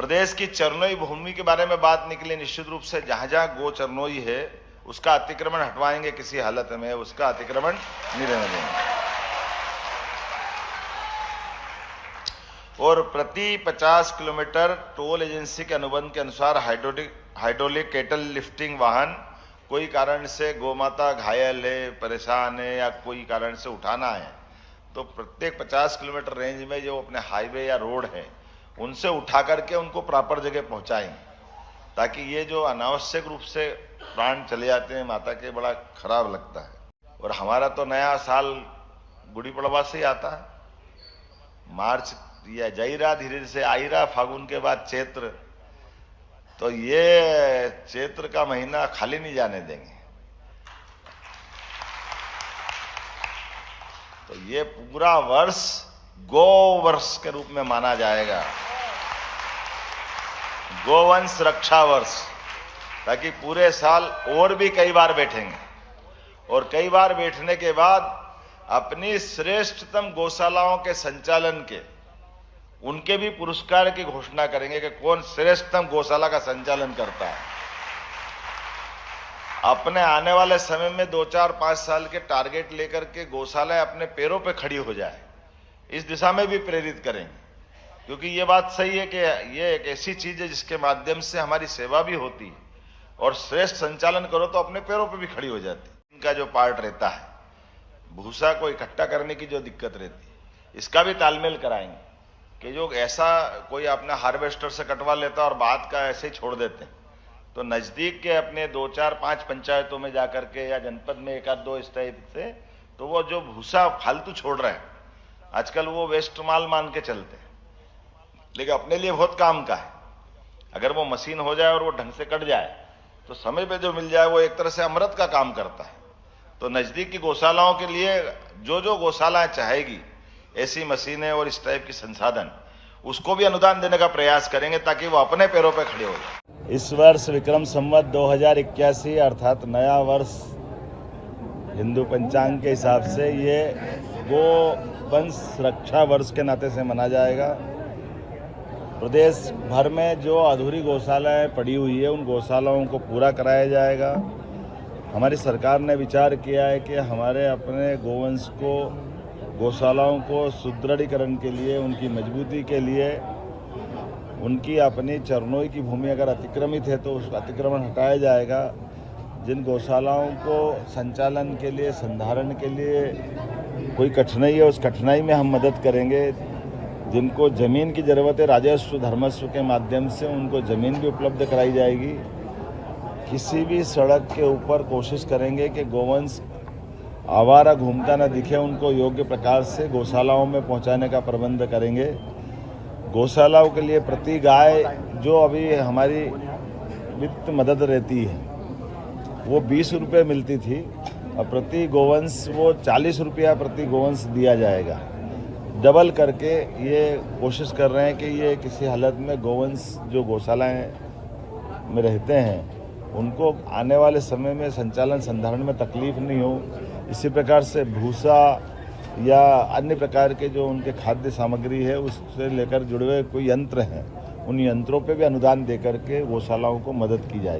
प्रदेश की चरनोई भूमि के बारे में बात निकली। निश्चित रूप से जहां जहां गो चरनोई है उसका अतिक्रमण हटवाएंगे, किसी हालत में उसका अतिक्रमण नहीं रहने देंगे। और प्रति 50 किलोमीटर टोल एजेंसी के अनुबंध के अनुसार हाइड्रोलिक केटल लिफ्टिंग वाहन कोई कारण से गोमाता घायल है, परेशान है या कोई कारण से उठाना है तो प्रत्येक 50 किलोमीटर रेंज में जो अपने हाईवे या रोड है उनसे उठा करके उनको प्रॉपर जगह पहुंचाएंगे, ताकि ये जो अनावश्यक रूप से प्राण चले जाते हैं माता के, बड़ा खराब लगता है। और हमारा तो नया साल गुड़ी पड़वा से ही आता है, मार्च या जा ही रहा, धीरे से आ ही रहा, फागुन के बाद चैत्र, तो ये चैत्र का महीना खाली नहीं जाने देंगे। तो ये पूरा वर्ष गो वर्ष के रूप में माना जाएगा, गोवंश रक्षा वर्ष, ताकि पूरे साल और भी कई बार बैठेंगे और कई बार बैठने के बाद अपनी श्रेष्ठतम गौशालाओं के संचालन के उनके भी पुरस्कार की घोषणा करेंगे कि कौन श्रेष्ठतम गौशाला का संचालन करता है। अपने आने वाले समय में 2, 4, 5 साल के टारगेट लेकर के गौशालाएं अपने पैरों पे खड़ी हो जाए, इस दिशा में भी प्रेरित करेंगे। क्योंकि ये बात सही है कि ये एक ऐसी चीज है जिसके माध्यम से हमारी सेवा भी होती है और श्रेष्ठ संचालन करो तो अपने पैरों पे भी खड़ी हो जाती है। इनका जो पार्ट रहता है, भूसा को इकट्ठा करने की जो दिक्कत रहती है, इसका भी तालमेल कराएंगे कि जो ऐसा कोई अपना हार्वेस्टर से कटवा लेता और बाद का ऐसे ही छोड़ देते हैं, तो नजदीक के अपने 2, 4, 5 पंचायतों में जाकर के या जनपद में 1 आध 2 इस टाइप से, तो वो जो भूसा फालतू छोड़ रहे हैं आजकल वो वेस्ट माल मान के चलते हैं, लेकिन अपने लिए बहुत काम का है। अगर वो मशीन हो जाए और वो ढंग से कट जाए तो समय पे जो मिल जाए वो एक तरह से अमृत का काम करता है। तो नजदीक की गौशालाओं के लिए जो गौशालाएं चाहेगी ऐसी मशीनें और इस टाइप की संसाधन, उसको भी अनुदान देने का प्रयास करेंगे ताकि वो अपने पैरों पर खड़े हो जाए। इस वर्ष विक्रम संवत 2081 अर्थात नया वर्ष हिंदू पंचांग के हिसाब से ये गोवंश रक्षा वर्ष के नाते से मना जाएगा। प्रदेश भर में जो अधूरी गौशालाएं पड़ी हुई है उन गौशालाओं को पूरा कराया जाएगा। हमारी सरकार ने विचार किया है कि हमारे अपने गोवंश को, गौशालाओं को सुदृढ़ीकरण के लिए, उनकी मजबूती के लिए, उनकी अपनी चरनोई की भूमि अगर अतिक्रमित है तो उस अतिक्रमण हटाया जाएगा। जिन गौशालाओं को संचालन के लिए, संधारण के लिए कोई कठिनाई है उस कठिनाई में हम मदद करेंगे। जिनको ज़मीन की ज़रूरत है राजस्व धर्मस्व के माध्यम से उनको ज़मीन भी उपलब्ध कराई जाएगी। किसी भी सड़क के ऊपर कोशिश करेंगे कि गोवंश आवारा घूमता न दिखे, उनको योग्य प्रकार से गौशालाओं में पहुंचाने का प्रबंध करेंगे। गौशालाओं के लिए प्रति गाय जो अभी हमारी वित्त मदद रहती है वो 20 रुपये मिलती थी, और प्रति गोवंश वो 40 रुपया प्रति गोवंश दिया जाएगा। डबल करके ये कोशिश कर रहे हैं कि ये किसी हालत में गोवंश जो गौशालाएं में रहते हैं उनको आने वाले समय में संचालन संधारण में तकलीफ नहीं हो। इसी प्रकार से भूसा या अन्य प्रकार के जो उनके खाद्य सामग्री है उससे लेकर जुड़े हुए कोई यंत्र हैं, उन यंत्रों पे भी अनुदान देकर के गौशालाओं को मदद की जाएगी।